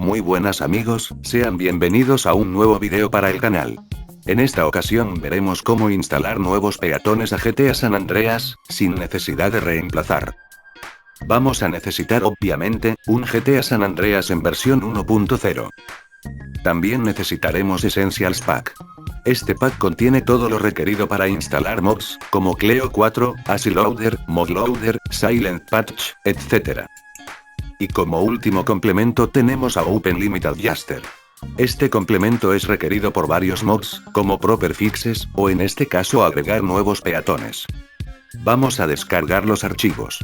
Muy buenas amigos, sean bienvenidos a un nuevo video para el canal. En esta ocasión veremos cómo instalar nuevos peatones a GTA San Andreas, sin necesidad de reemplazar. Vamos a necesitar obviamente, un GTA San Andreas en versión 1.0. También necesitaremos Essentials Pack. Este pack contiene todo lo requerido para instalar mods, como Cleo 4, Asy Loader, Mod Loader, Silent Patch, etc. Y como último complemento tenemos a Open Limit Adjuster. Este complemento es requerido por varios mods, como Proper Fixes, o en este caso agregar nuevos peatones. Vamos a descargar los archivos.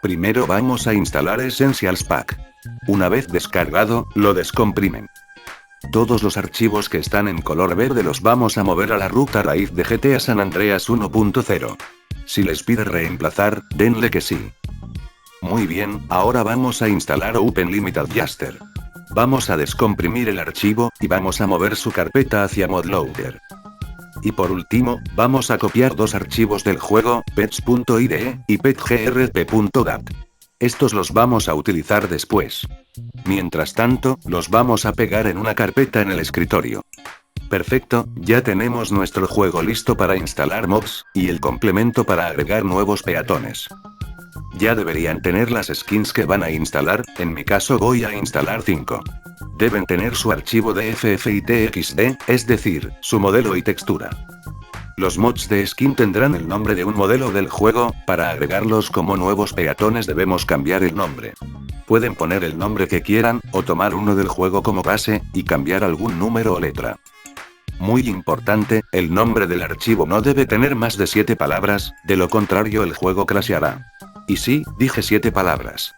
Primero vamos a instalar Essentials Pack. Una vez descargado, lo descomprimen. Todos los archivos que están en color verde los vamos a mover a la ruta raíz de GTA San Andreas 1.0. Si les pide reemplazar, denle que sí. Muy bien, ahora vamos a instalar Open Limit Adjuster. Vamos a descomprimir el archivo, y vamos a mover su carpeta hacia ModLoader. Y por último, vamos a copiar dos archivos del juego, pets.ide, y petgrp.dat. Estos los vamos a utilizar después. Mientras tanto, los vamos a pegar en una carpeta en el escritorio. Perfecto, ya tenemos nuestro juego listo para instalar mods, y el complemento para agregar nuevos peatones. Ya deberían tener las skins que van a instalar, en mi caso voy a instalar 5. Deben tener su archivo de FF y TXD, es decir, su modelo y textura. Los mods de skin tendrán el nombre de un modelo del juego, para agregarlos como nuevos peatones debemos cambiar el nombre. Pueden poner el nombre que quieran, o tomar uno del juego como base, y cambiar algún número o letra. Muy importante, el nombre del archivo no debe tener más de 7 palabras, de lo contrario el juego crasheará. Y sí, dije 7 palabras.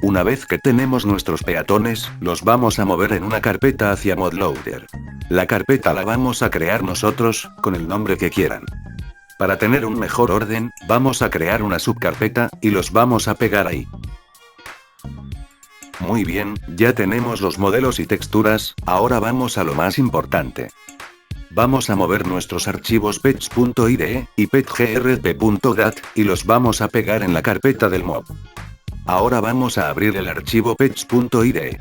Una vez que tenemos nuestros peatones, los vamos a mover en una carpeta hacia ModLoader. La carpeta la vamos a crear nosotros, con el nombre que quieran. Para tener un mejor orden, vamos a crear una subcarpeta, y los vamos a pegar ahí. Muy bien, ya tenemos los modelos y texturas, ahora vamos a lo más importante. Vamos a mover nuestros archivos pets.ide, y petgrp.dat, y los vamos a pegar en la carpeta del mob. Ahora vamos a abrir el archivo pets.ide.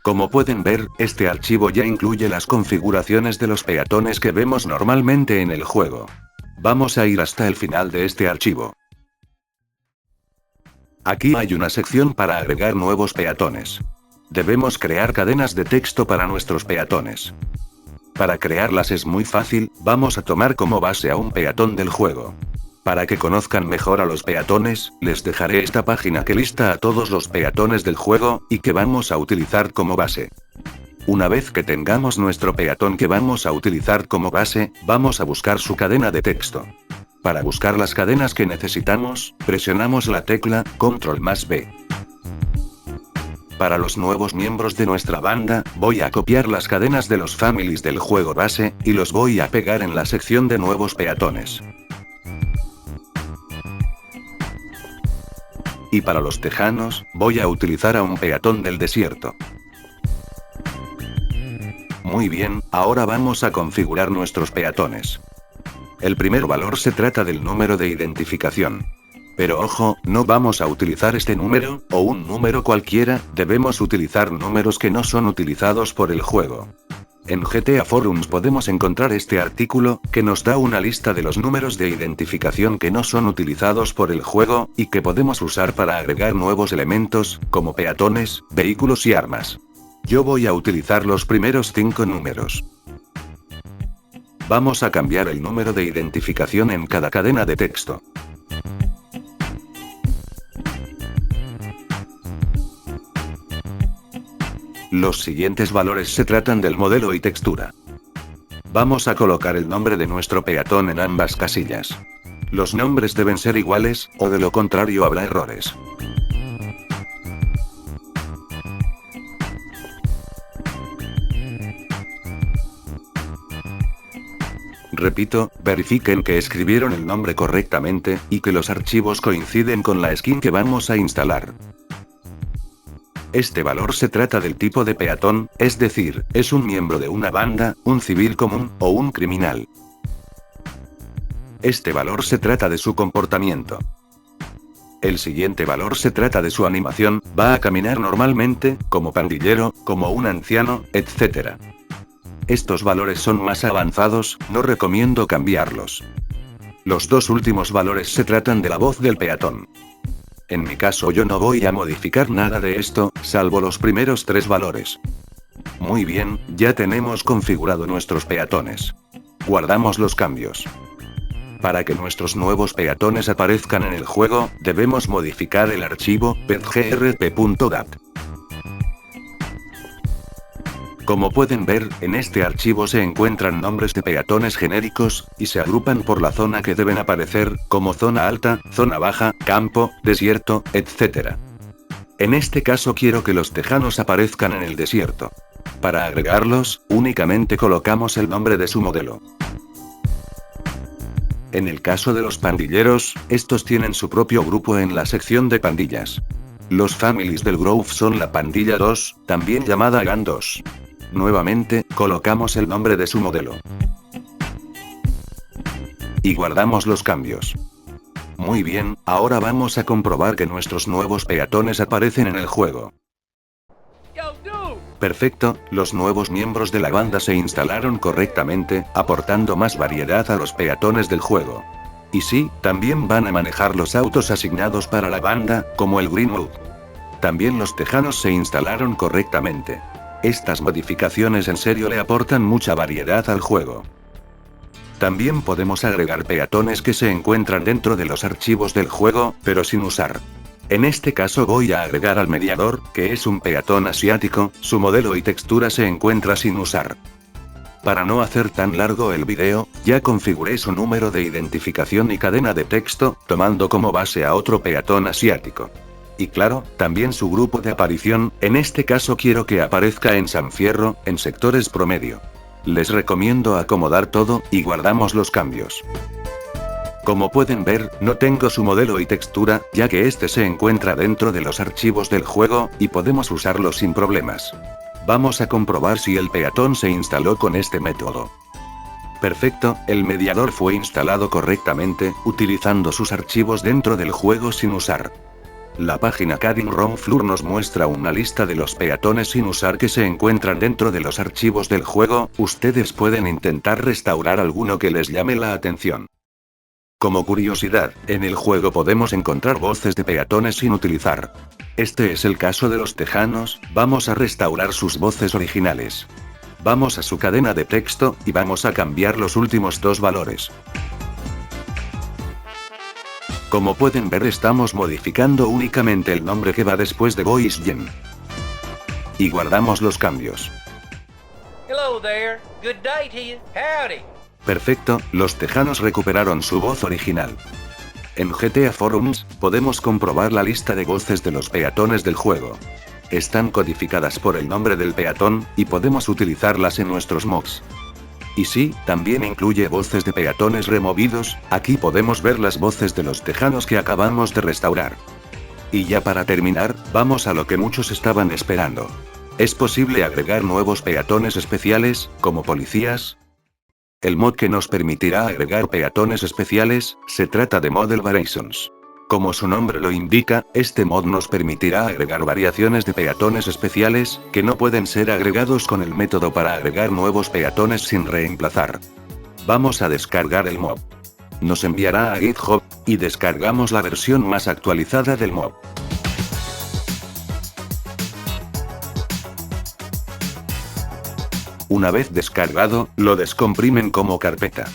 Como pueden ver, este archivo ya incluye las configuraciones de los peatones que vemos normalmente en el juego. Vamos a ir hasta el final de este archivo. Aquí hay una sección para agregar nuevos peatones. Debemos crear cadenas de texto para nuestros peatones. Para crearlas es muy fácil, vamos a tomar como base a un peatón del juego. Para que conozcan mejor a los peatones, les dejaré esta página que lista a todos los peatones del juego, y que vamos a utilizar como base. Una vez que tengamos nuestro peatón que vamos a utilizar como base, vamos a buscar su cadena de texto. Para buscar las cadenas que necesitamos, presionamos la tecla Ctrl+B. Para los nuevos miembros de nuestra banda, voy a copiar las cadenas de los families del juego base, y los voy a pegar en la sección de nuevos peatones. Y para los tejanos, voy a utilizar a un peatón del desierto. Muy bien, ahora vamos a configurar nuestros peatones. El primer valor se trata del número de identificación. Pero ojo, no vamos a utilizar este número, o un número cualquiera, debemos utilizar números que no son utilizados por el juego. En GTA Forums podemos encontrar este artículo, que nos da una lista de los números de identificación que no son utilizados por el juego, y que podemos usar para agregar nuevos elementos, como peatones, vehículos y armas. Yo voy a utilizar los primeros 5 números. Vamos a cambiar el número de identificación en cada cadena de texto. Los siguientes valores se tratan del modelo y textura. Vamos a colocar el nombre de nuestro peatón en ambas casillas. Los nombres deben ser iguales, o de lo contrario habrá errores. Repito, verifiquen que escribieron el nombre correctamente, y que los archivos coinciden con la skin que vamos a instalar. Este valor se trata del tipo de peatón, es decir, es un miembro de una banda, un civil común, o un criminal. Este valor se trata de su comportamiento. El siguiente valor se trata de su animación, va a caminar normalmente, como pandillero, como un anciano, etc. Estos valores son más avanzados, no recomiendo cambiarlos. Los dos últimos valores se tratan de la voz del peatón. En mi caso yo no voy a modificar nada de esto, salvo los primeros 3 valores. Muy bien, ya tenemos configurado nuestros peatones. Guardamos los cambios. Para que nuestros nuevos peatones aparezcan en el juego, debemos modificar el archivo petgrp.dat. Como pueden ver, en este archivo se encuentran nombres de peatones genéricos, y se agrupan por la zona que deben aparecer, como zona alta, zona baja, campo, desierto, etc. En este caso quiero que los tejanos aparezcan en el desierto. Para agregarlos, únicamente colocamos el nombre de su modelo. En el caso de los pandilleros, estos tienen su propio grupo en la sección de pandillas. Los families del Grove son la pandilla 2, también llamada Gang 2. Nuevamente, colocamos el nombre de su modelo. Y guardamos los cambios. Muy bien, ahora vamos a comprobar que nuestros nuevos peatones aparecen en el juego. Perfecto, los nuevos miembros de la banda se instalaron correctamente, aportando más variedad a los peatones del juego. Y sí, también van a manejar los autos asignados para la banda, como el Greenwood. También los tejanos se instalaron correctamente. Estas modificaciones en serio le aportan mucha variedad al juego. También podemos agregar peatones que se encuentran dentro de los archivos del juego, pero sin usar. En este caso voy a agregar al mediador, que es un peatón asiático, su modelo y textura se encuentra sin usar. Para no hacer tan largo el video, ya configuré su número de identificación y cadena de texto, tomando como base a otro peatón asiático. Y claro, también su grupo de aparición, en este caso quiero que aparezca en San Fierro, en sectores promedio. Les recomiendo acomodar todo, y guardamos los cambios. Como pueden ver, no tengo su modelo y textura, ya que este se encuentra dentro de los archivos del juego, y podemos usarlo sin problemas. Vamos a comprobar si el peatón se instaló con este método. Perfecto, el mediador fue instalado correctamente, utilizando sus archivos dentro del juego sin usar. La página Coding ROM Floor nos muestra una lista de los peatones sin usar que se encuentran dentro de los archivos del juego, ustedes pueden intentar restaurar alguno que les llame la atención. Como curiosidad, en el juego podemos encontrar voces de peatones sin utilizar. Este es el caso de los tejanos, vamos a restaurar sus voces originales. Vamos a su cadena de texto, y vamos a cambiar los últimos 2 valores. Como pueden ver estamos modificando únicamente el nombre que va después de Voice Gen. Y guardamos los cambios. Hello there. Good day to you. Howdy. Perfecto, los tejanos recuperaron su voz original. En GTA Forums, podemos comprobar la lista de voces de los peatones del juego. Están codificadas por el nombre del peatón, y podemos utilizarlas en nuestros mobs. Y sí, también incluye voces de peatones removidos, aquí podemos ver las voces de los tejanos que acabamos de restaurar. Y ya para terminar, vamos a lo que muchos estaban esperando. ¿Es posible agregar nuevos peatones especiales, como policías? El mod que nos permitirá agregar peatones especiales, se trata de Model Variations. Como su nombre lo indica, este mod nos permitirá agregar variaciones de peatones especiales, que no pueden ser agregados con el método para agregar nuevos peatones sin reemplazar. Vamos a descargar el mod. Nos enviará a GitHub, y descargamos la versión más actualizada del mod. Una vez descargado, lo descomprimen como carpeta.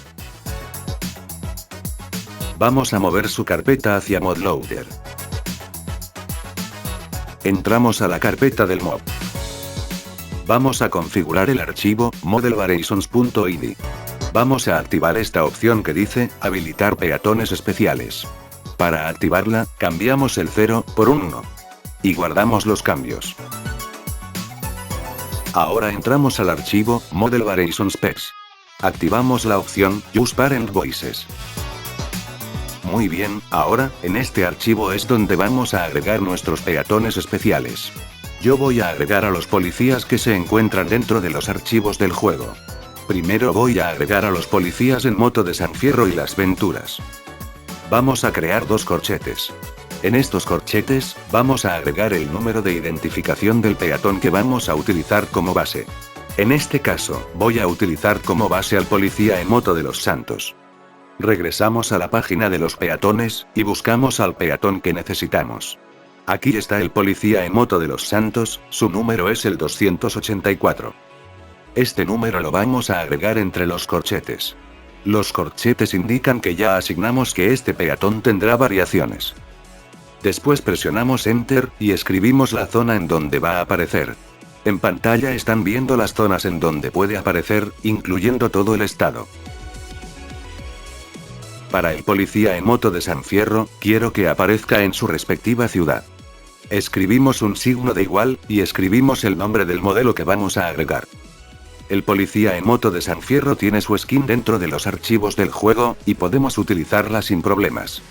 Vamos a mover su carpeta hacia ModLoader. Entramos a la carpeta del mod. Vamos a configurar el archivo modelvariations.id. Vamos a activar esta opción que dice habilitar peatones especiales. Para activarla, cambiamos el 0 por un 1. Y guardamos los cambios. Ahora entramos al archivo Model Variations Specs. Activamos la opción Use Parent Voices. Muy bien, ahora, en este archivo es donde vamos a agregar nuestros peatones especiales. Yo voy a agregar a los policías que se encuentran dentro de los archivos del juego. Primero voy a agregar a los policías en Moto de San Fierro y Las Venturas. Vamos a crear 2 corchetes. En estos corchetes, vamos a agregar el número de identificación del peatón que vamos a utilizar como base. En este caso, voy a utilizar como base al policía en moto de Los Santos. Regresamos a la página de los peatones, y buscamos al peatón que necesitamos. Aquí está el policía en moto de Los Santos, su número es el 284. Este número lo vamos a agregar entre los corchetes. Los corchetes indican que ya asignamos que este peatón tendrá variaciones. Después presionamos Enter, y escribimos la zona en donde va a aparecer. En pantalla están viendo las zonas en donde puede aparecer, incluyendo todo el estado. Para el policía en moto de San Fierro, quiero que aparezca en su respectiva ciudad. Escribimos un signo de igual, y escribimos el nombre del modelo que vamos a agregar. El policía en moto de San Fierro tiene su skin dentro de los archivos del juego, y podemos utilizarla sin problemas.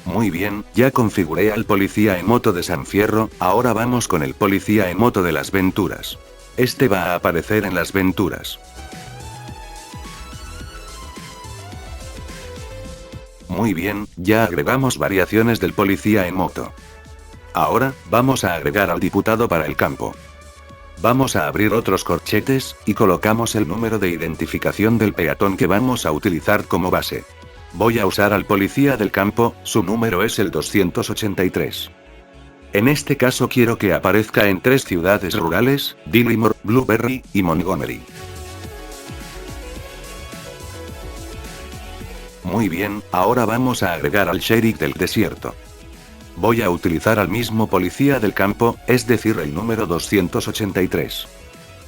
Muy bien, ya configuré al policía en moto de San Fierro, ahora vamos con el policía en moto de Las Venturas. Este va a aparecer en Las Venturas. Muy bien, ya agregamos variaciones del policía en moto. Ahora, vamos a agregar al diputado para el campo. Vamos a abrir otros corchetes, y colocamos el número de identificación del peatón que vamos a utilizar como base. Voy a usar al policía del campo, su número es el 283. En este caso quiero que aparezca en 3 ciudades rurales, Dillimore, Blueberry, y Montgomery. Muy bien, ahora vamos a agregar al sheriff del desierto. Voy a utilizar al mismo policía del campo, es decir el número 283.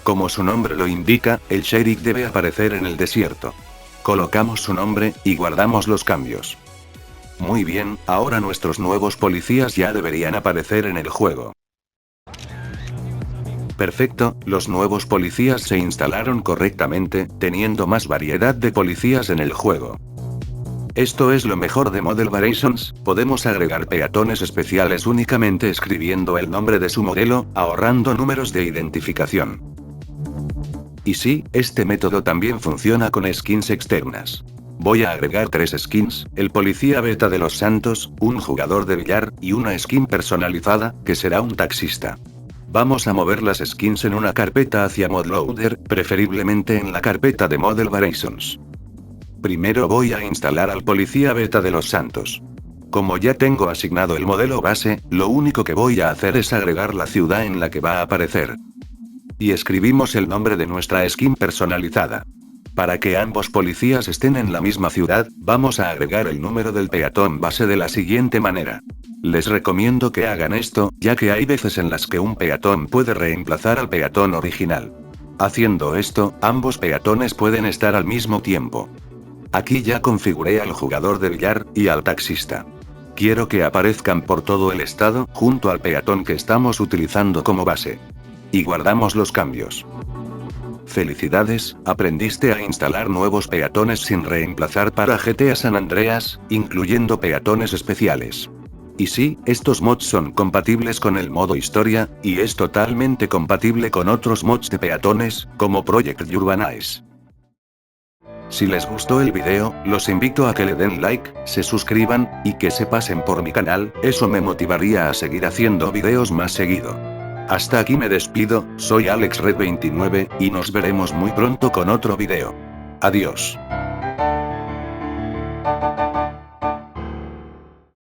Como su nombre lo indica, el sheriff debe aparecer en el desierto. Colocamos su nombre, y guardamos los cambios. Muy bien, ahora nuestros nuevos policías ya deberían aparecer en el juego. Perfecto, los nuevos policías se instalaron correctamente, teniendo más variedad de policías en el juego. Esto es lo mejor de Model Variations, podemos agregar peatones especiales únicamente escribiendo el nombre de su modelo, ahorrando números de identificación. Y sí, este método también funciona con skins externas. Voy a agregar 3 skins, el policía beta de Los Santos, un jugador de billar, y una skin personalizada, que será un taxista. Vamos a mover las skins en una carpeta hacia ModLoader, preferiblemente en la carpeta de Model Variations. Primero voy a instalar al policía beta de Los Santos. Como ya tengo asignado el modelo base, lo único que voy a hacer es agregar la ciudad en la que va a aparecer. Y escribimos el nombre de nuestra skin personalizada. Para que ambos policías estén en la misma ciudad, vamos a agregar el número del peatón base de la siguiente manera. Les recomiendo que hagan esto, ya que hay veces en las que un peatón puede reemplazar al peatón original. Haciendo esto, ambos peatones pueden estar al mismo tiempo. Aquí ya configuré al jugador de billar, y al taxista. Quiero que aparezcan por todo el estado, junto al peatón que estamos utilizando como base. Y guardamos los cambios. Felicidades, aprendiste a instalar nuevos peatones sin reemplazar para GTA San Andreas, incluyendo peatones especiales. Y sí, estos mods son compatibles con el modo historia, y es totalmente compatible con otros mods de peatones, como Project Urbanize. Si les gustó el video, los invito a que le den like, se suscriban, y que se pasen por mi canal, eso me motivaría a seguir haciendo videos más seguido. Hasta aquí me despido, soy AlexRed29, y nos veremos muy pronto con otro video. Adiós.